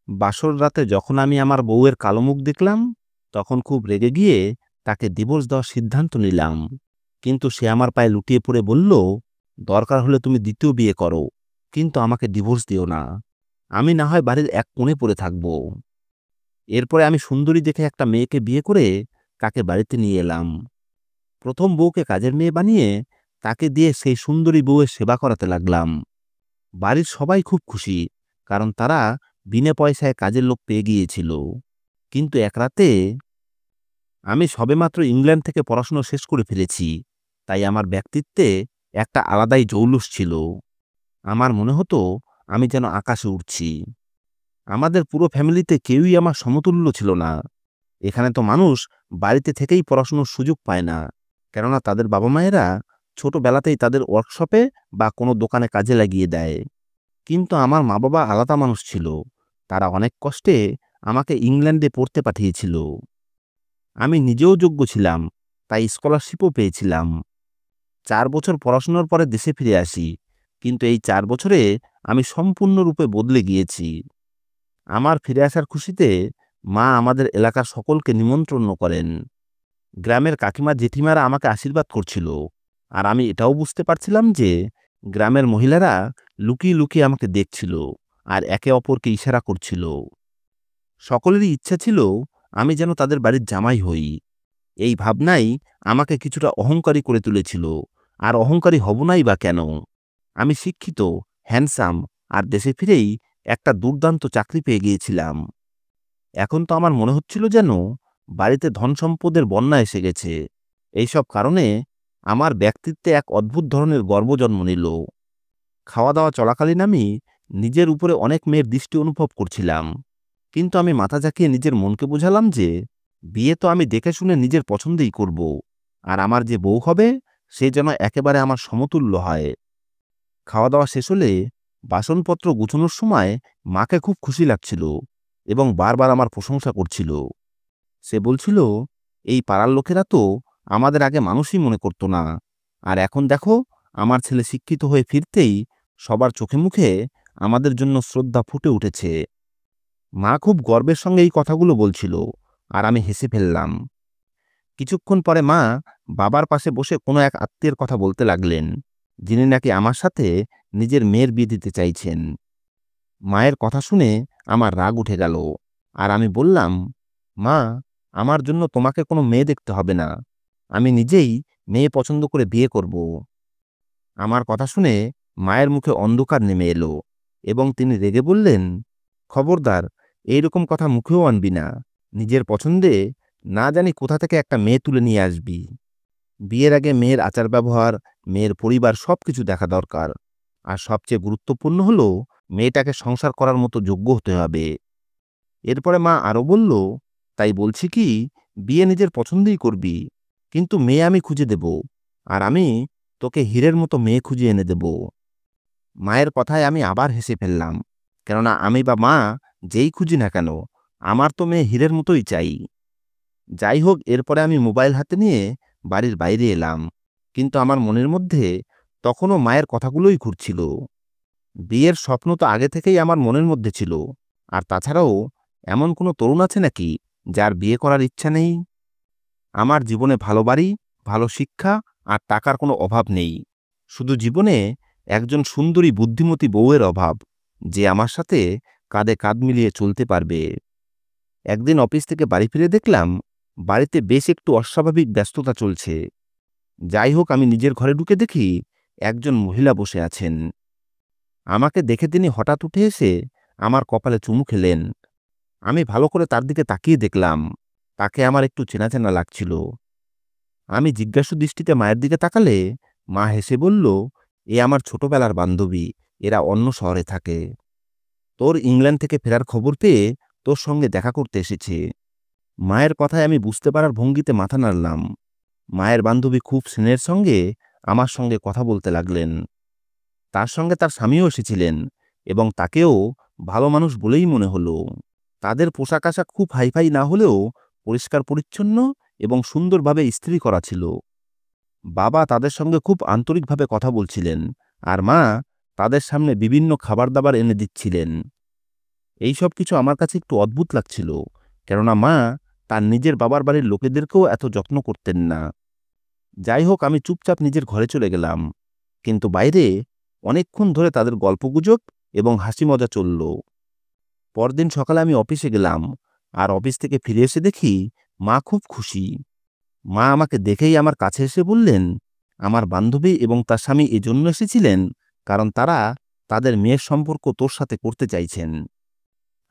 বাসর রাতে যখন আমি আমার বউয়ের কালো মুখ দেখলাম, তখন খুব রেগে গিয়ে তাকে ডিভোর্স দেওয়ার সিদ্ধান্ত নিলাম। কিন্তু সে আমার পায়ে লুটিয়ে পড়ে বলল, দরকার হলে তুমি দ্বিতীয় বিয়ে করো, কিন্তু আমাকে ডিভোর্স দিও না। আমি না হয় বাড়ির এক কোণে পড়ে থাকব। এরপরে আমি সুন্দরী দেখে একটা মেয়েকে বিয়ে করে তাকে বাড়িতে নিয়ে এলাম। প্রথম বউকে কাজের মেয়ে বানিয়ে তাকে দিয়ে সেই সুন্দরী বউয়ের সেবা করাতে লাগলাম। বাড়ির সবাই খুব খুশি, কারণ তারা বিনা পয়সায় কাজের লোক পেয়ে গিয়েছিল। কিন্তু এক রাতে আমি সবেমাত্র ইংল্যান্ড থেকে পড়াশোনা শেষ করে ফেলেছি, তাই আমার ব্যক্তিত্বে একটা আলাদাই জৌলুস ছিল। আমার মনে হতো আমি যেন আকাশে উড়ছি। আমাদের পুরো ফ্যামিলিতে কেউই আমার সমতুল্য ছিল না। এখানে তো মানুষ বাড়িতে থেকেই পড়াশোনার সুযোগ পায় না, কেননা তাদের বাবা মায়েরা ছোটবেলাতেই তাদের ওয়ার্কশপে বা কোনো দোকানে কাজে লাগিয়ে দেয়। কিন্তু আমার মা বাবা আলাদা মানুষ ছিল। তারা অনেক কষ্টে আমাকে ইংল্যান্ডে পড়তে পাঠিয়েছিল। আমি নিজেও যোগ্য ছিলাম, তাই স্কলারশিপও পেয়েছিলাম। 4 বছর পড়াশোনার পরে দেশে ফিরে আসি, কিন্তু এই 4 বছরে আমি সম্পূর্ণরূপে বদলে গিয়েছি। আমার ফিরে আসার খুশিতে মা আমাদের এলাকার সকলকে নিমন্ত্রণ করেন। গ্রামের কাকিমা জেঠিমারা আমাকে আশীর্বাদ করছিল, আর আমি এটাও বুঝতে পারছিলাম যে গ্রামের মহিলারা লুকিয়ে লুকিয়ে আমাকে দেখছিল আর একে অপরকে ইশারা করছিল। সকলেরই ইচ্ছা ছিল আমি যেন তাদের বাড়ির জামাই হই। এই ভাবনাই আমাকে কিছুটা অহংকারী করে তুলেছিল। আর অহংকারী হব নাই বা কেন? আমি শিক্ষিত, হ্যান্ডসাম, আর দেশে ফিরেই একটা দুর্দান্ত চাকরি পেয়ে গিয়েছিলাম। এখন তো আমার মনে হচ্ছিল যেন বাড়িতে ধন সম্পদের বন্যা এসে গেছে। এইসব কারণে আমার ব্যক্তিত্বে এক অদ্ভুত ধরনের গর্ব জন্ম নিল। খাওয়া দাওয়া চলাকালীন আমি নিজের উপরে অনেক মেয়ের দৃষ্টি অনুভব করছিলাম, কিন্তু আমি মাথা ঝাঁকিয়ে নিজের মনকে বোঝালাম যে বিয়ে তো আমি দেখে শুনে নিজের পছন্দেই করব, আর আমার যে বউ হবে সে যেন একেবারে আমার সমতুল্য হয়। খাওয়া দাওয়া শেষ হলে বাসনপত্র গুছানোর সময় মাকে খুব খুশি লাগছিল এবং বারবার আমার প্রশংসা করছিল। সে বলছিল, এই পাড়ার লোকেরা তো আমাদের আগে মানুষই মনে করত না, আর এখন দেখো আমার ছেলে শিক্ষিত হয়ে ফিরতেই সবার চোখে মুখে আমাদের জন্য শ্রদ্ধা ফুটে উঠেছে। মা খুব গর্বের সঙ্গে এই কথাগুলো বলছিল, আর আমি হেসে ফেললাম। কিছুক্ষণ পরে মা বাবার পাশে বসে কোনো এক আত্মীয়ের কথা বলতে লাগলেন, যিনি নাকি আমার সাথে নিজের মেয়ের বিয়ে দিতে চাইছেন। মায়ের কথা শুনে আমার রাগ উঠে গেল, আর আমি বললাম, মা, আমার জন্য তোমাকে কোনো মেয়ে দেখতে হবে না। আমি নিজেই মেয়ে পছন্দ করে বিয়ে করব। আমার কথা শুনে মায়ের মুখে অন্ধকার নেমে এলো এবং তিনি রেগে বললেন, খবরদার, এইরকম কথা মুখেও আনবি না। নিজের পছন্দে না জানি কোথা থেকে একটা মেয়ে তুলে নিয়ে আসবি। বিয়ের আগে মেয়ের আচার ব্যবহার, মেয়ের পরিবার সবকিছু দেখা দরকার। আর সবচেয়ে গুরুত্বপূর্ণ হলো মেয়েটাকে সংসার করার মতো যোগ্য হতে হবে। এরপরে মা আরো বলল, তাই বলছি কি, বিয়ে নিজের পছন্দেই করবি, কিন্তু মেয়ে আমি খুঁজে দেব, আর আমি তোকে হীরের মতো মেয়ে খুঁজে এনে দেব। মায়ের কথায় আমি আবার হেসে ফেললাম, কেননা আমি বা মা যেই খুঁজি না কেন, আমার তো মেয়ে হীরের মতোই চাই। যাই হোক, এরপরে আমি মোবাইল হাতে নিয়ে বাড়ির বাইরে এলাম, কিন্তু আমার মনের মধ্যে তখনও মায়ের কথাগুলোই ঘুরছিল। বিয়ের স্বপ্ন তো আগে থেকেই আমার মনের মধ্যে ছিল। আর তাছাড়াও এমন কোনো তরুণ আছে নাকি যার বিয়ে করার ইচ্ছা নেই? আমার জীবনে ভালো বাড়ি, ভালো শিক্ষা আর টাকার কোনো অভাব নেই। শুধু জীবনে একজন সুন্দরী বুদ্ধিমতী বউয়ের অভাব, যে আমার সাথে কাঁধে কাঁধ মিলিয়ে চলতে পারবে। একদিন অফিস থেকে বাড়ি ফিরে দেখলাম বাড়িতে বেশ একটু অস্বাভাবিক ব্যস্ততা চলছে। যাই হোক, আমি নিজের ঘরে ঢুকে দেখি একজন মহিলা বসে আছেন। আমাকে দেখে তিনি হঠাৎ উঠে এসে আমার কপালে চুমু খেলেন। আমি ভালো করে তার দিকে তাকিয়ে দেখলাম, তাকে আমার একটু চেনা চেনা লাগছিল। আমি জিজ্ঞাসু দৃষ্টিতে মায়ের দিকে তাকালে মা হেসে বলল, এ আমার ছোটবেলার বান্ধবী, এরা অন্য শহরে থাকে। তোর ইংল্যান্ড থেকে ফেরার খবর পেয়ে তোর সঙ্গে দেখা করতে এসেছে। মায়ের কথায় আমি বুঝতে পারার ভঙ্গিতে মাথা নাড়লাম। মায়ের বান্ধবী খুব স্নেহের সঙ্গে আমার সঙ্গে কথা বলতে লাগলেন। তার সঙ্গে তার স্বামীও এসেছিলেন, এবং তাকেও ভালো মানুষ বলেই মনে হলো। তাদের পোশাক আশাক খুব হাইফাই না হলেও পরিষ্কার পরিচ্ছন্ন এবং সুন্দরভাবে ইস্ত্রি করা ছিল। বাবা তাদের সঙ্গে খুব আন্তরিকভাবে কথা বলছিলেন, আর মা তাদের সামনে বিভিন্ন খাবার দাবার এনে দিচ্ছিলেন। এই সব কিছু আমার কাছে একটু অদ্ভুত লাগছিল, কেননা মা তার নিজের বাবার বাড়ির লোকেদেরকেও এত যত্ন করতেন না। যাই হোক, আমি চুপচাপ নিজের ঘরে চলে গেলাম, কিন্তু বাইরে অনেকক্ষণ ধরে তাদের গল্পগুজব এবং হাসি মজা চলল। পরদিন সকালে আমি অফিসে গেলাম, আর অফিস থেকে ফিরে এসে দেখি মা খুব খুশি। মা আমাকে দেখেই আমার কাছে এসে বললেন, আমার বান্ধবী এবং তার স্বামী এজন্য এসেছিলেন কারণ তারা তাদের মেয়ের সম্পর্ক তোর সাথে করতে চাইছেন।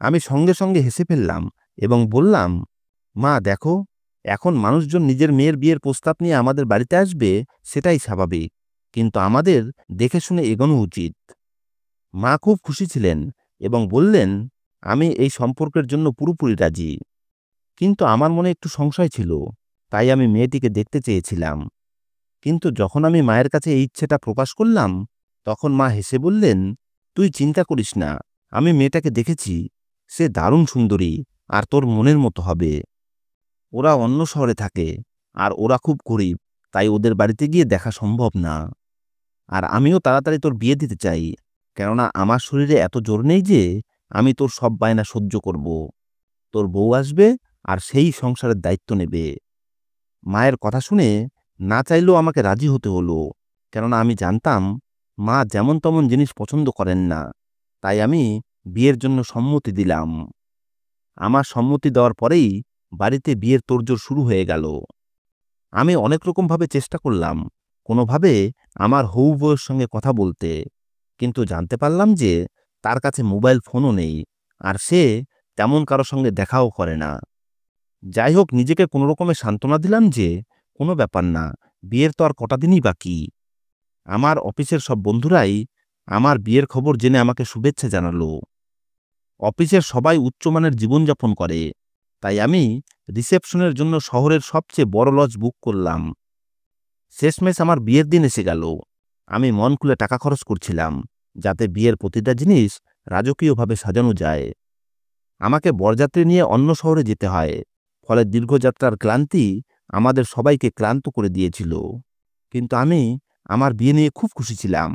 আমি সঙ্গে সঙ্গে হেসে ফেললাম এবং বললাম, মা দেখো, এখন মানুষজন নিজের মেয়ের বিয়ের প্রস্তাব নিয়ে আমাদের বাড়িতে আসবে, সেটাই স্বাভাবিক, কিন্তু আমাদের দেখে শুনে এগোনো উচিত। মা খুব খুশি ছিলেন এবং বললেন, আমি এই সম্পর্কের জন্য পুরোপুরি রাজি। কিন্তু আমার মনে একটু সংশয় ছিল, তাই আমি মেয়েটিকে দেখতে চেয়েছিলাম। কিন্তু যখন আমি মায়ের কাছে এই ইচ্ছেটা প্রকাশ করলাম, তখন মা হেসে বললেন, তুই চিন্তা করিস না, আমি মেয়েটাকে দেখেছি, সে দারুণ সুন্দরী আর তোর মনের মতো হবে। ওরা অন্য শহরে থাকে, আর ওরা খুব গরিব, তাই ওদের বাড়িতে গিয়ে দেখা সম্ভব না। আর আমিও তাড়াতাড়ি তোর বিয়ে দিতে চাই, কেননা আমার শরীরে এত জোর নেই যে আমি তোর সব বায়না সহ্য করব। তোর বউ আসবে আর সেই সংসারের দায়িত্ব নেবে। মায়ের কথা শুনে না চাইলেও আমাকে রাজি হতে হলো, কেননা আমি জানতাম মা যেমন তেমন জিনিস পছন্দ করেন না। তাই আমি বিয়ের জন্য সম্মতি দিলাম। আমার সম্মতি দেওয়ার পরেই বাড়িতে বিয়ের তোড়জোড় শুরু হয়ে গেল। আমি অনেক রকমভাবে চেষ্টা করলাম কোনোভাবে আমার হবু বউয়ের সঙ্গে কথা বলতে, কিন্তু জানতে পারলাম যে তার কাছে মোবাইল ফোনও নেই, আর সে তেমন কারো সঙ্গে দেখাও করে না। যাই হোক, নিজেকে কোনো রকমে সান্ত্বনা দিলাম যে কোনো ব্যাপার না, বিয়ের তো আর কটা দিনই বাকি। আমার অফিসের সব বন্ধুরাই আমার বিয়ের খবর জেনে আমাকে শুভেচ্ছা জানালো। অফিসের সবাই উচ্চমানের জীবনযাপন করে, তাই আমি রিসেপশনের জন্য শহরের সবচেয়ে বড় লজ বুক করলাম। শেষমেশ আমার বিয়ের দিন এসে গেল। আমি মন খুলে টাকা খরচ করছিলাম, যাতে বিয়ের প্রতিটা জিনিস রাজকীয়ভাবে সাজানো যায়। আমাকে বরযাত্রী নিয়ে অন্য শহরে যেতে হয়, ফলে দীর্ঘযাত্রার ক্লান্তি আমাদের সবাইকে ক্লান্ত করে দিয়েছিল। কিন্তু আমি আমার বিয়ে নিয়ে খুব খুশি ছিলাম।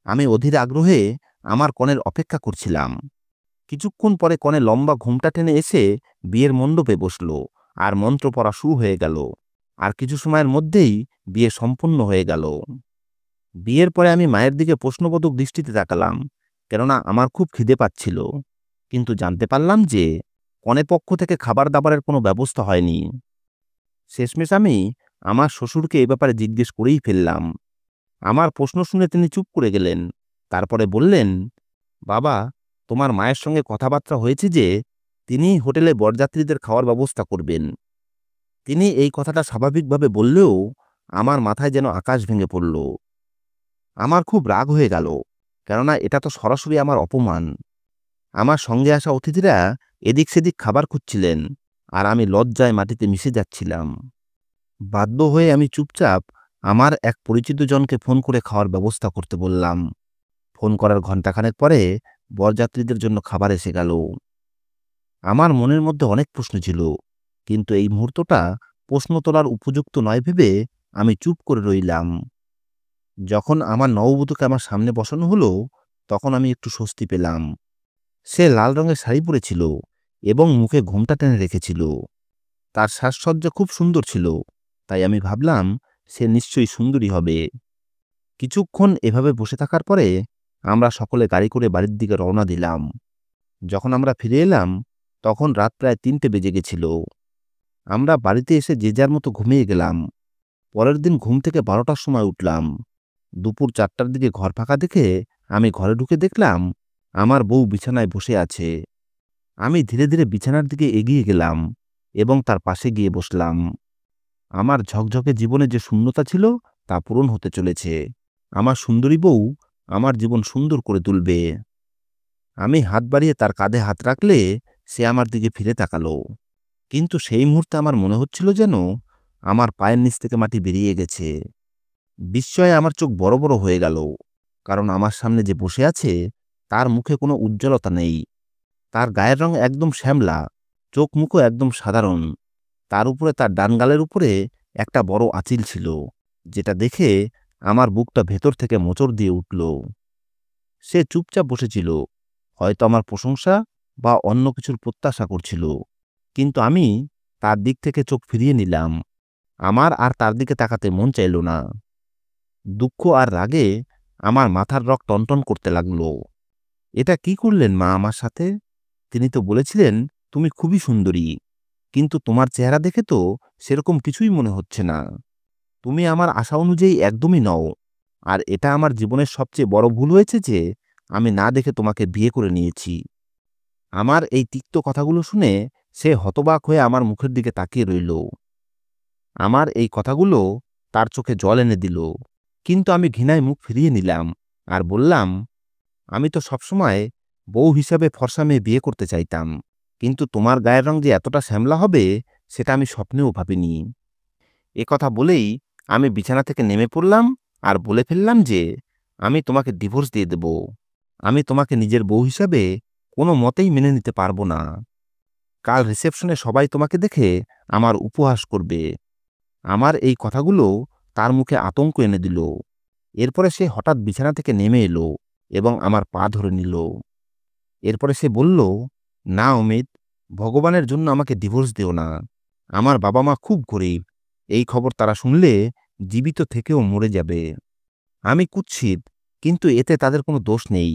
আমি অধীর আগ্রহে আমার কনের অপেক্ষা করছিলাম। কিছুক্ষণ পরে কনে লম্বা ঘোমটা টেনে এসে বিয়ের মণ্ডপে বসল, আর মন্ত্র পড়া শুরু হয়ে গেল। আর কিছু সময়ের মধ্যেই বিয়ে সম্পন্ন হয়ে গেল। বিয়ের পরে আমি মায়ের দিকে প্রশ্নবোধক দৃষ্টিতে তাকালাম, কেননা আমার খুব খিদে পাচ্ছিল। কিন্তু জানতে পারলাম যে কনে পক্ষ থেকে খাবার দাবারের কোনো ব্যবস্থা হয়নি। শেষমেশ আমি আমার শ্বশুরকে এ ব্যাপারে জিজ্ঞেস করেই ফেললাম। আমার প্রশ্ন শুনে তিনি চুপ করে গেলেন। তারপরে বললেন, বাবা, তোমার মায়ের সঙ্গে কথাবার্তা হয়েছে যে তিনি হোটেলে বরযাত্রীদের খাওয়ার ব্যবস্থা করবেন। তিনি এই কথাটা স্বাভাবিকভাবে বললেও আমার মাথায় যেন আকাশ ভেঙে পড়ল। আমার খুব রাগ হয়ে গেল, কেননা এটা তো সরাসরি আমার অপমান। আমার সঙ্গে আসা অতিথিরা এদিক সেদিক খাবার খুঁজছিলেন, আর আমি লজ্জায় মাটিতে মিশে যাচ্ছিলাম। বাধ্য হয়ে আমি চুপচাপ আমার এক পরিচিত জনকে ফোন করে খাওয়ার ব্যবস্থা করতে বললাম। ফোন করার ঘণ্টাখানেক পরে বরযাত্রীদের জন্য খাবার এসে গেল। আমার মনের মধ্যে অনেক প্রশ্ন ছিল, কিন্তু এই মুহূর্তটা প্রশ্ন তোলার উপযুক্ত নয় ভেবে আমি চুপ করে রইলাম। যখন আমার নববধূকে আমার সামনে বসানো হলো, তখন আমি একটু স্বস্তি পেলাম। সে লাল রঙের শাড়ি পরেছিল এবং মুখে ঘোমটা টেনে রেখেছিল। তার সাজসজ্জা খুব সুন্দর ছিল, তাই আমি ভাবলাম সে নিশ্চয়ই সুন্দরী হবে। কিছুক্ষণ এভাবে বসে থাকার পরে আমরা সকলে গাড়ি করে বাড়ির দিকে রওনা দিলাম। যখন আমরা ফিরে এলাম, তখন রাত প্রায় ৩টে বেজে গেছিল। আমরা বাড়িতে এসে যে যার মতো ঘুমিয়ে গেলাম। পরের দিন ঘুম থেকে ১২টার সময় উঠলাম। দুপুর ৪টার দিকে ঘর ফাঁকা দেখে আমি ঘরে ঢুকে দেখলাম আমার বউ বিছানায় বসে আছে। আমি ধীরে ধীরে বিছানার দিকে এগিয়ে গেলাম এবং তার পাশে গিয়ে বসলাম। আমার ঝকঝকে জীবনে যে শূন্যতা ছিল তা পূরণ হতে চলেছে। আমার সুন্দরী বউ আমার জীবন সুন্দর করে তুলবে। আমি হাত বাড়িয়ে তার কাঁধে হাত রাখলে সে আমার দিকে ফিরে তাকালো, কিন্তু সেই মুহূর্তে আমার মনে হচ্ছিল যেন আমার পায়ের নিচ থেকে মাটি বেরিয়ে গেছে। বিস্ময়ে আমার চোখ বড় বড় হয়ে গেল, কারণ আমার সামনে যে বসে আছে তার মুখে কোনো উজ্জ্বলতা নেই। তার গায়ের রং একদম শ্যামলা, চোখ মুখও একদম সাধারণ। তার উপরে তার ডান গালের উপরে একটা বড় আঁচিল ছিল, যেটা দেখে আমার বুকটা ভেতর থেকে মোচড় দিয়ে উঠল। সে চুপচাপ বসেছিল, হয়তো আমার প্রশংসা বা অন্য কিছুর প্রত্যাশা করছিল। কিন্তু আমি তার দিক থেকে চোখ ফিরিয়ে নিলাম। আমার আর তার দিকে তাকাতে মন চাইল না। দুঃখ আর রাগে আমার মাথার রগ টনটন করতে লাগলো। এটা কি করলেন মা আমার সাথে? তিনি তো বলেছিলেন তুমি খুবই সুন্দরী, কিন্তু তোমার চেহারা দেখে তো সেরকম কিছুই মনে হচ্ছে না। তুমি আমার আশা অনুযায়ী একদমই নও। আর এটা আমার জীবনের সবচেয়ে বড় ভুল হয়েছে যে আমি না দেখে তোমাকে বিয়ে করে নিয়েছি। আমার এই তিক্ত কথাগুলো শুনে সে হতবাক হয়ে আমার মুখের দিকে তাকিয়ে রইল। আমার এই কথাগুলো তার চোখে জল এনে দিল। কিন্তু আমি ঘৃণায় মুখ ফিরিয়ে নিলাম আর বললাম, আমি তো সবসময় বউ হিসাবে ফর্সা মেয়ে বিয়ে করতে চাইতাম, কিন্তু তোমার গায়ের রং যে এতটা শ্যামলা হবে সেটা আমি স্বপ্নেও ভাবিনি। এ কথা বলেই আমি বিছানা থেকে নেমে পড়লাম আর বলে ফেললাম যে আমি তোমাকে ডিভোর্স দিয়ে দেব। আমি তোমাকে নিজের বউ হিসাবে কোনো মতেই মেনে নিতে পারবো না। কাল রিসেপশনে সবাই তোমাকে দেখে আমার উপহাস করবে। আমার এই কথাগুলো তার মুখে আতঙ্ক এনে দিল। এরপরে সে হঠাৎ বিছানা থেকে নেমে এলো এবং আমার পা ধরে নিল। এরপরে সে বলল, না অমিত, ভগবানের জন্য আমাকে ডিভোর্স দিও না। আমার বাবা মা খুব গরিব। এই খবর তারা শুনলে জীবিত থেকেও মরে যাবে। আমি কুৎসিত, কিন্তু এতে তাদের কোনো দোষ নেই।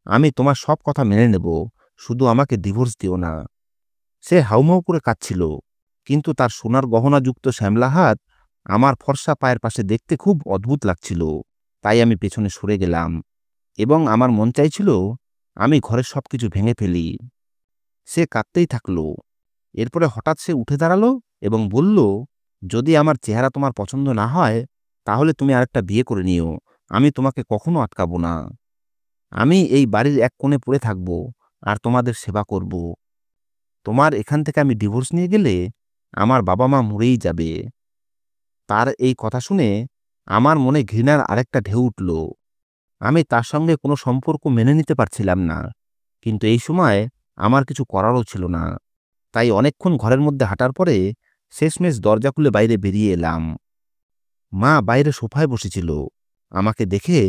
আমি তোমার সব কথা মেনে নেব, শুধু আমাকে ডিভোর্স দিও না। সে হাউমাউ করে কাঁদছিল, কিন্তু তার সোনার গহনাযুক্ত শ্যামলা হাত আমার ফর্সা পায়ের পাশে দেখতে খুব অদ্ভুত লাগছিল। তাই আমি পেছনে সরে গেলাম এবং আমার মন চাইছিল আমি ঘরের সবকিছু ভেঙে ফেলি। সে কাঁদতেই থাকলো। এরপরে হঠাৎ সে উঠে দাঁড়ালো এবং বলল, যদি আমার চেহারা তোমার পছন্দ না হয় তাহলে তুমি আরেকটা বিয়ে করে নিও। আমি তোমাকে কখনো আটকাবো না। আমি এই বাড়ির এক কোণে পড়ে থাকব আর তোমাদের সেবা করব। তোমার এখান থেকে আমি ডিভোর্স নিয়ে গেলে আমার বাবা মা মরেই যাবে। তার এই কথা শুনে আমার মনে ঘৃণার আরেকটা ঢেউ উঠল। আমি তার সঙ্গে কোনো সম্পর্ক মেনে নিতে পারছিলাম না, কিন্তু এই সময় আমার কিছু করারও ছিল না। তাই অনেকক্ষণ ঘরের মধ্যে হাঁটার পরে শেষমেশ দরজা খুলে বাইরে বেরিয়ে এলাম। মা বাইরে সোফায় বসেছিল। আমাকে দেখে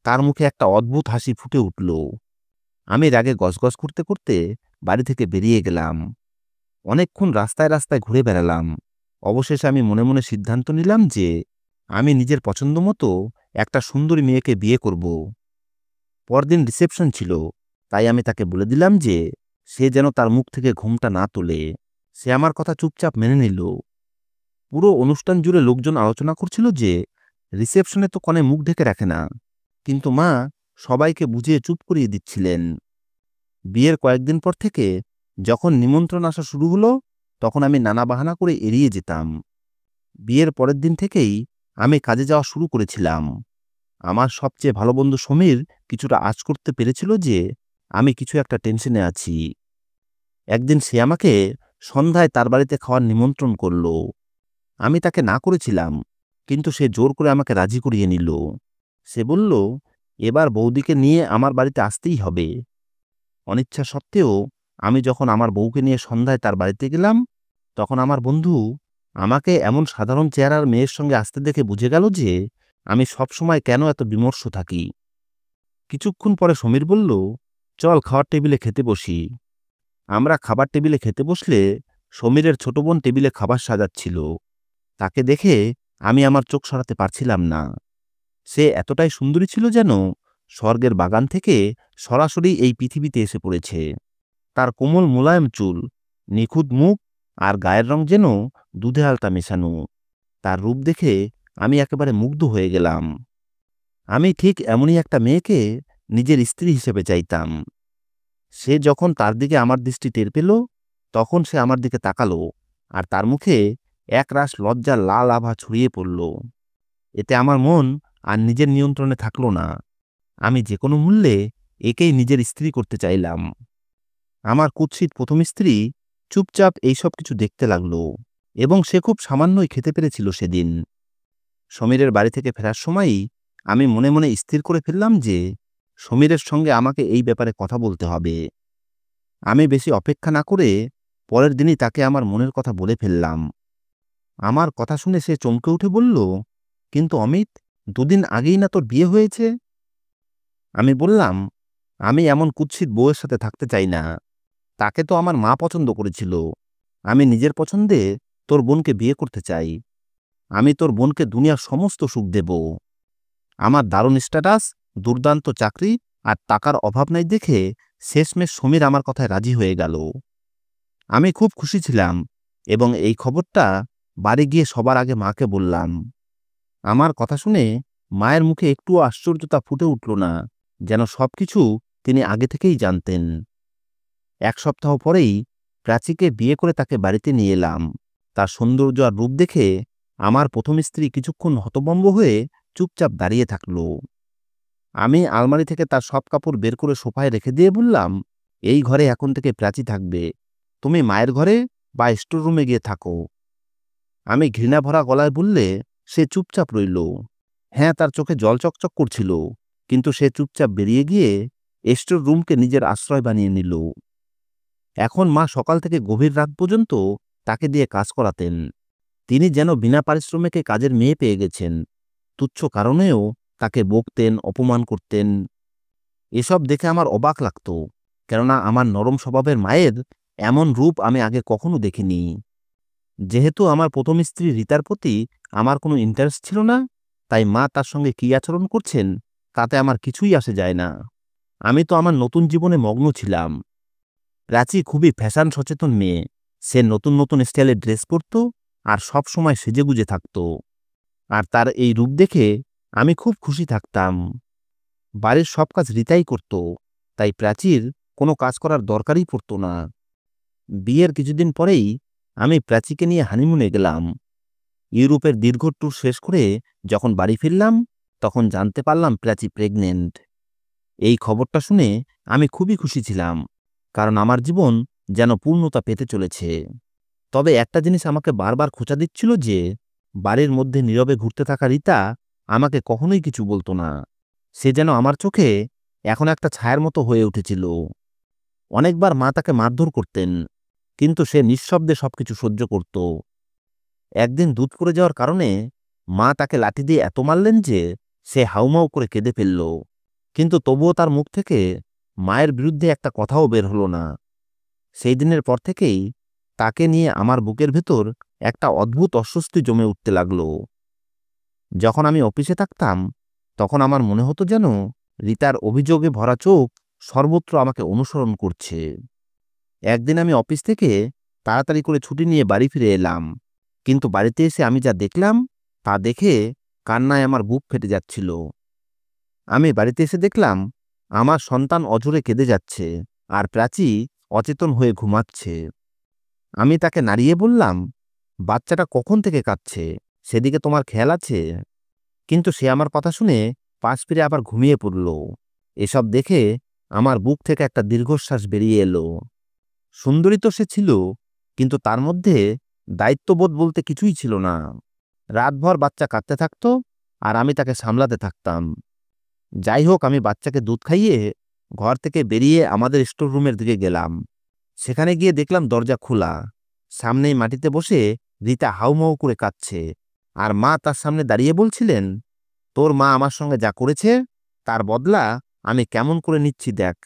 তার মুখে একটা অদ্ভুত হাসি ফুটে উঠল। আমি রাগে গজগজ করতে করতে বাড়ি থেকে বেরিয়ে গেলাম। অনেকক্ষণ রাস্তায় রাস্তায় ঘুরে বেড়ালাম। অবশেষে আমি মনে মনে সিদ্ধান্ত নিলাম যে আমি নিজের পছন্দ মতো একটা সুন্দরী মেয়েকে বিয়ে করব। পরদিন রিসেপশন ছিল, তাই আমি তাকে বলে দিলাম যে সে যেন তার মুখ থেকে ঘোমটা না তোলে। সে আমার কথা চুপচাপ মেনে নিল। পুরো অনুষ্ঠান জুড়ে লোকজন আলোচনা করছিল যে রিসেপশনে তো কনে মুখ ঢেকে রাখে না, কিন্তু মা সবাইকে বুঝিয়ে চুপ করিয়ে দিচ্ছিলেন। বিয়ের কয়েকদিন পর থেকে যখন নিমন্ত্রণ আসা শুরু হলো, তখন আমি নানা বাহানা করে এড়িয়ে যেতাম। বিয়ের পরের দিন থেকেই আমি কাজে যাওয়া শুরু করেছিলাম। আমার সবচেয়ে ভালো বন্ধু সমীর কিছুটা আঁচ করতে পেরেছিল যে আমি কিছু একটা টেনশনে আছি। একদিন সে আমাকে সন্ধ্যায় তার বাড়িতে খাওয়ার নিমন্ত্রণ করল। আমি তাকে না করেছিলাম, কিন্তু সে জোর করে আমাকে রাজি করিয়ে নিল। সে বলল, এবার বৌদিকে নিয়ে আমার বাড়িতে আসতেই হবে। অনিচ্ছা সত্ত্বেও আমি যখন আমার বউকে নিয়ে সন্ধ্যায় তার বাড়িতে গেলাম, তখন আমার বন্ধু আমাকে এমন সাধারণ চেহারার মেয়ের সঙ্গে আসতে দেখে বুঝে গেল যে আমি সবসময় কেন এত বিমর্ষ থাকি। কিছুক্ষণ পরে সমীর বলল, চল খাওয়ার টেবিলে খেতে বসি। আমরা খাবার টেবিলে খেতে বসলে সমীরের ছোট বোন টেবিলে খাবার সাজাচ্ছিল। তাকে দেখে আমি আমার চোখ সরাতে পারছিলাম না। সে এতটাই সুন্দরী ছিল যেন স্বর্গের বাগান থেকে সরাসরি এই পৃথিবীতে এসে পড়েছে। তার কোমল মোলায়েম চুল, নিখুঁত মুখ আর গায়ের রং যেন দুধে আলতা মেশানো। তার রূপ দেখে আমি একেবারে মুগ্ধ হয়ে গেলাম। আমি ঠিক এমনই একটা মেয়েকে নিজের স্ত্রী হিসেবে চাইতাম। সে যখন তার দিকে আমার দৃষ্টি টের পেল, তখন সে আমার দিকে তাকালো আর তার মুখে একরাশ লজ্জার লাল আভা ছড়িয়ে পড়ল। এতে আমার মন আর নিজের নিয়ন্ত্রণে থাকল না। আমি যে কোনো মূল্যে একেই নিজের স্ত্রী করতে চাইলাম। আমার কুৎসিত প্রথম স্ত্রী চুপচাপ এইসব কিছু দেখতে লাগল এবং সে খুব সামান্যই খেতে পেরেছিল সেদিন। সমীরের বাড়ি থেকে ফেরার সময়ই আমি মনে মনে স্থির করে ফেললাম যে সমীরের সঙ্গে আমাকে এই ব্যাপারে কথা বলতে হবে। আমি বেশি অপেক্ষা না করে পরের দিনই তাকে আমার মনের কথা বলে ফেললাম। আমার কথা শুনে সে চমকে উঠে বলল, কিন্তু অমিত, দুদিন আগেই না তোর বিয়ে হয়েছে? আমি বললাম, আমি এমন কুৎসিত বউয়ের সাথে থাকতে চাই না। তাকে তো আমার মা পছন্দ করেছিল। আমি নিজের পছন্দে তোর বোনকে বিয়ে করতে চাই। আমি তোর বোনকে দুনিয়ার সমস্ত সুখ দেব। আমার দারুণ স্ট্যাটাস, দুর্দান্ত চাকরি আর টাকার অভাব নাই দেখে শেষমেশ সমীর আমার কথায় রাজি হয়ে গেল। আমি খুব খুশি ছিলাম এবং এই খবরটা বাড়ি গিয়ে সবার আগে মাকে বললাম। আমার কথা শুনে মায়ের মুখে একটুও আশ্চর্যতা ফুটে উঠল না, যেন সবকিছু তিনি আগে থেকেই জানতেন। 1 সপ্তাহ পরেই প্রাচীকে বিয়ে করে তাকে বাড়িতে নিয়ে এলাম। তার সৌন্দর্য আর রূপ দেখে আমার প্রথম স্ত্রী কিছুক্ষণ হতভম্ব হয়ে চুপচাপ দাঁড়িয়ে থাকল। আমি আলমারি থেকে তার সব কাপড় বের করে সোফায় রেখে দিয়ে বললাম, এই ঘরে এখন থেকে প্রাচী থাকবে। তুমি মায়ের ঘরে বা স্টোর রুমে গিয়ে থাকো। আমি ঘৃণা ভরা গলায় বললে সে চুপচাপ রইল। হ্যাঁ, তার চোখে জল চকচক করছিল, কিন্তু সে চুপচাপ বেরিয়ে গিয়ে স্টোর রুমকে নিজের আশ্রয় বানিয়ে নিল। এখন মা সকাল থেকে গভীর রাত পর্যন্ত তাকে দিয়ে কাজ করাতেন। তিনি যেন বিনা পারিশ্রমিকে কাজের মেয়ে পেয়ে গেছেন। তুচ্ছ কারণেও তাকে বকতেন, অপমান করতেন। এসব দেখে আমার অবাক লাগত, কেননা আমার নরম স্বভাবের মায়ের এমন রূপ আমি আগে কখনো দেখিনি। যেহেতু আমার প্রথম স্ত্রী রীতার প্রতি আমার কোনো ইন্টারেস্ট ছিল না, তাই মা তার সঙ্গে কী আচরণ করছেন তাতে আমার কিছুই আসে যায় না। আমি তো আমার নতুন জীবনে মগ্ন ছিলাম। প্রাচী খুবই ফ্যাশন সচেতন মেয়ে। সে নতুন নতুন স্টাইলের ড্রেস পরত আর সব সময় সেজেগুজে থাকত। আর তার এই রূপ দেখে আমি খুব খুশি থাকতাম। বাড়ির সব কাজ রীতাই করত, তাই প্রাচীর কোনো কাজ করার দরকারই পড়ত না। বিয়ের কিছুদিন পরেই আমি প্রাচীকে নিয়ে হানিমুনে গেলাম। ইউরোপের দীর্ঘ ট্যুর শেষ করে যখন বাড়ি ফিরলাম, তখন জানতে পারলাম প্রাচী প্রেগনেন্ট। এই খবরটা শুনে আমি খুবই খুশি ছিলাম, কারণ আমার জীবন যেন পূর্ণতা পেতে চলেছে। তবে একটা জিনিস আমাকে বারবার খোঁচা দিচ্ছিল যে বাড়ির মধ্যে নীরবে ঘুরতে থাকা রীতা আমাকে কখনোই কিছু বলতো না। সে যেন আমার চোখে এখন একটা ছায়ার মতো হয়ে উঠেছিল। অনেকবার মা তাকে মারধর করতেন, কিন্তু সে নিঃশব্দে সবকিছু সহ্য করত। একদিন দুধ পড়ে যাওয়ার কারণে মা তাকে লাঠি দিয়ে এত মারলেন যে সে হাউমাউ করে কেঁদে ফেলল, কিন্তু তবুও তার মুখ থেকে মায়ের বিরুদ্ধে একটা কথাও বের হলো না। সেই দিনের পর থেকেই তাকে নিয়ে আমার বুকের ভেতর একটা অদ্ভুত অস্বস্তি জমে উঠতে লাগলো। যখন আমি অফিসে থাকতাম, তখন আমার মনে হতো যেন রীতার অভিযোগে ভরা চোখ সর্বত্র আমাকে অনুসরণ করছে। একদিন আমি অফিস থেকে তাড়াতাড়ি করে ছুটি নিয়ে বাড়ি ফিরে এলাম, কিন্তু বাড়িতে এসে আমি যা দেখলাম তা দেখে কান্নায় আমার বুক ফেটে যাচ্ছিল। আমি বাড়িতে এসে দেখলাম আমার সন্তান অঝরে কেঁদে যাচ্ছে আর প্রাচী অচেতন হয়ে ঘুমাচ্ছে। আমি তাকে নাড়িয়ে বললাম, বাচ্চাটা কখন থেকে কাঁদছে, সেদিকে তোমার খেয়াল আছে? কিন্তু সে আমার কথা শুনে পাশ ফিরে আবার ঘুমিয়ে পড়ল। এসব দেখে আমার বুক থেকে একটা দীর্ঘশ্বাস বেরিয়ে এলো। সুন্দরী তো সে ছিল, কিন্তু তার মধ্যে দায়িত্ববোধ বলতে কিছুই ছিল না। রাতভর বাচ্চা কাঁদতে থাকত আর আমি তাকে সামলাতে থাকতাম। যাই হোক, আমি বাচ্চাকে দুধ খাইয়ে ঘর থেকে বেরিয়ে আমাদের স্টোর রুমের দিকে গেলাম। সেখানে গিয়ে দেখলাম দরজা খোলা। সামনেই মাটিতে বসে রীতা হাউমাউ করে কাঁদছে, আর মা তার সামনে দাঁড়িয়ে বলছিলেন, তোর মা আমার সঙ্গে যা করেছে তার বদলা আমি কেমন করে নিচ্ছি দেখ।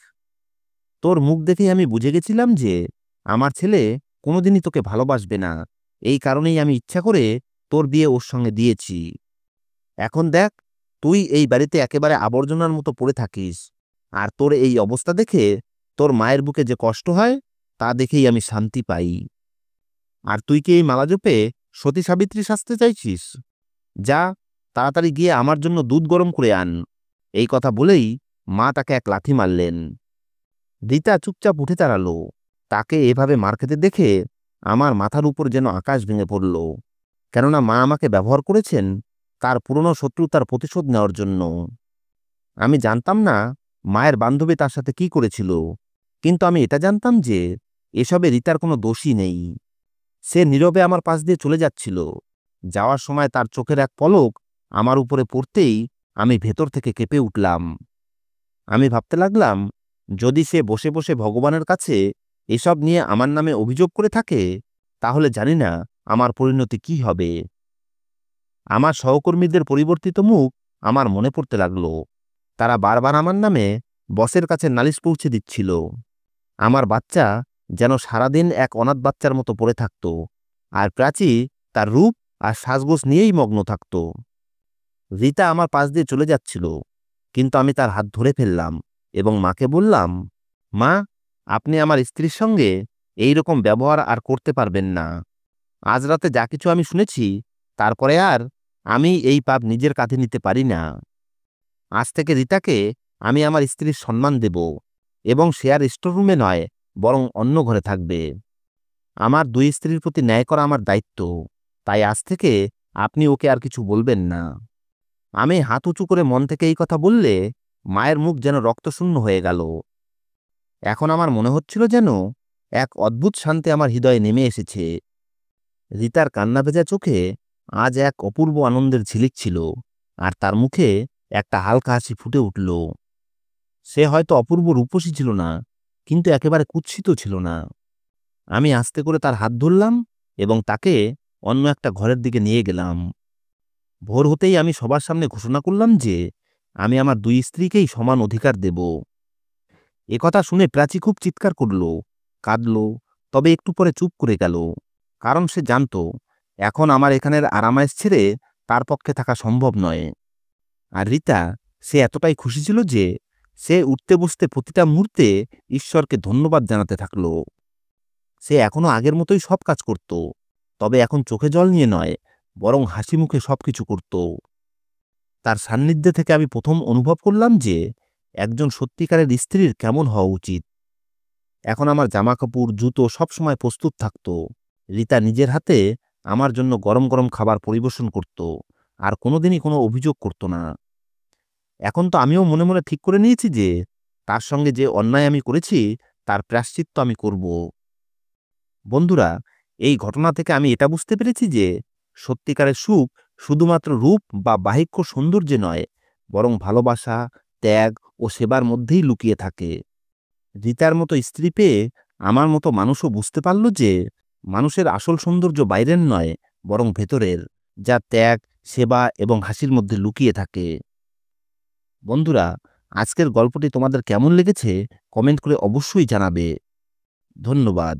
তোর মুখ দেখেই আমি বুঝে গেছিলাম যে আমার ছেলে কোনোদিনই তোকে ভালোবাসবে না। এই কারণেই আমি ইচ্ছা করে তোর বিয়ে ওর সঙ্গে দিয়েছি। এখন দেখ, তুই এই বাড়িতে একেবারে আবর্জনার মতো পড়ে থাকিস। আর তোর এই অবস্থা দেখে তোর মায়ের বুকে যে কষ্ট হয় তা দেখেই আমি শান্তি পাই। আর তুই কি এই মালা জপে সতী সাবিত্রী সাজতে চাইছিস? যা, তাড়াতাড়ি গিয়ে আমার জন্য দুধ গরম করে আন। এই কথা বলেই মা তাকে এক লাথি মারলেন। রীতা চুপচাপ উঠে দাঁড়ালো। তাকে এভাবে মার খেতে দেখে আমার মাথার উপর যেন আকাশ ভেঙে পড়ল, কেননা মা আমাকে ব্যবহার করেছেন তার পুরনো শত্রুতার প্রতিশোধ নেওয়ার জন্য। আমি জানতাম না মায়ের বান্ধবী তার সাথে কি করেছিল, কিন্তু আমি এটা জানতাম যে এসবে রীতার কোনো দোষই নেই। সে নীরবে আমার পাশ দিয়ে চলে যাচ্ছিল। যাওয়ার সময় তার চোখের এক পলক আমার উপরে পড়তেই আমি ভেতর থেকে কেঁপে উঠলাম। আমি ভাবতে লাগলাম, যদি সে বসে বসে ভগবানের কাছে এসব নিয়ে আমার নামে অভিযোগ করে থাকে, তাহলে জানি না আমার পরিণতি কি হবে। আমার সহকর্মীদের পরিবর্তিত মুখ আমার মনে পড়তে লাগলো। তারা বারবার আমার নামে বসের কাছে নালিশ পৌঁছে দিচ্ছিল। আমার বাচ্চা যেন সারাদিন এক অনাথ বাচ্চার মতো পড়ে থাকত, আর প্রাচী তার রূপ আর সাজগোজ নিয়েই মগ্ন থাকত। রীতা আমার পাশ দিয়ে চলে যাচ্ছিল, কিন্তু আমি তার হাত ধরে ফেললাম এবং মাকে বললাম, মা, আপনি আমার স্ত্রীর সঙ্গে এই রকম ব্যবহার আর করতে পারবেন না। আজ রাতে যা কিছু আমি শুনেছি, তারপরে আর আমি এই পাপ নিজের কাঁধে নিতে পারি না। আজ থেকে রীতাকে আমি আমার স্ত্রীর সম্মান দেব, এবং সে আর স্টোররুমে নয়, বরং অন্য ঘরে থাকবে। আমার দুই স্ত্রীর প্রতি ন্যায় করা আমার দায়িত্ব, তাই আজ থেকে আপনি ওকে আর কিছু বলবেন না। আমি হাত উঁচু করে মন থেকে এই কথা বললে মায়ের মুখ যেন রক্তশূন্য হয়ে গেল। এখন আমার মনে হচ্ছিল যেন এক অদ্ভুত শান্তি আমার হৃদয়ে নেমে এসেছে। রীতার কান্না ভেজা চোখে আজ এক অপূর্ব আনন্দের ঝিলিক ছিল, আর তার মুখে একটা হালকা হাসি ফুটে উঠল। সে হয়তো অপূর্ব রূপসী ছিল না, কিন্তু একেবারে কুৎসিত ছিল না। আমি আস্তে করে তার হাত ধরলাম এবং তাকে অন্য একটা ঘরের দিকে নিয়ে গেলাম। ভোর হতেই আমি সবার সামনে ঘোষণা করলাম যে আমি আমার দুই স্ত্রীকেই সমান অধিকার দেব। একথা শুনে প্রাচী খুব চিৎকার করল, কাঁদল, তবে একটু পরে চুপ করে গেল, কারণ সে জানত এখন আমার এখানের আরামায়েশ ছেড়ে তার পক্ষে থাকা সম্ভব নয়। আর রীতা, সে এতটাই খুশি ছিল যে সে উঠতে বসতে প্রতিটা মুহূর্তে ঈশ্বরকে ধন্যবাদ জানাতে থাকল। সে এখনো আগের মতোই সব কাজ করত, তবে এখন চোখে জল নিয়ে নয়, বরং হাসি মুখে সবকিছু করত। তার সান্নিধ্যে থেকে আমি প্রথম অনুভব করলাম যে একজন সত্যিকারের স্ত্রীর কেমন হওয়া উচিত। এখন আমার জামাকাপড়, জুতো সবসময় প্রস্তুত থাকত। রীতা নিজের হাতে আমার জন্য গরম গরম খাবার পরিবেশন করত, আর কোনোদিনই কোনো অভিযোগ করত না। এখন তো আমিও মনে মনে ঠিক করে নিয়েছি যে তার সঙ্গে যে অন্যায় আমি করেছি, তার প্রায়শ্চিত্ত আমি করব। বন্ধুরা, এই ঘটনা থেকে আমি এটা বুঝতে পেরেছি যে সত্যিকারের সুখ শুধুমাত্র রূপ বা বাহ্যিক সৌন্দর্যে নয়, বরং ভালোবাসা, ত্যাগ ও সেবার মধ্যেই লুকিয়ে থাকে। রীতার মতো স্ত্রী পেয়ে আমার মতো মানুষও বুঝতে পারল যে মানুষের আসল সৌন্দর্য বাইরের নয়, বরং ভেতরের, যা ত্যাগ, সেবা এবং হাসির মধ্যে লুকিয়ে থাকে। বন্ধুরা, আজকের গল্পটি তোমাদের কেমন লেগেছে কমেন্ট করে অবশ্যই জানাবে। ধন্যবাদ।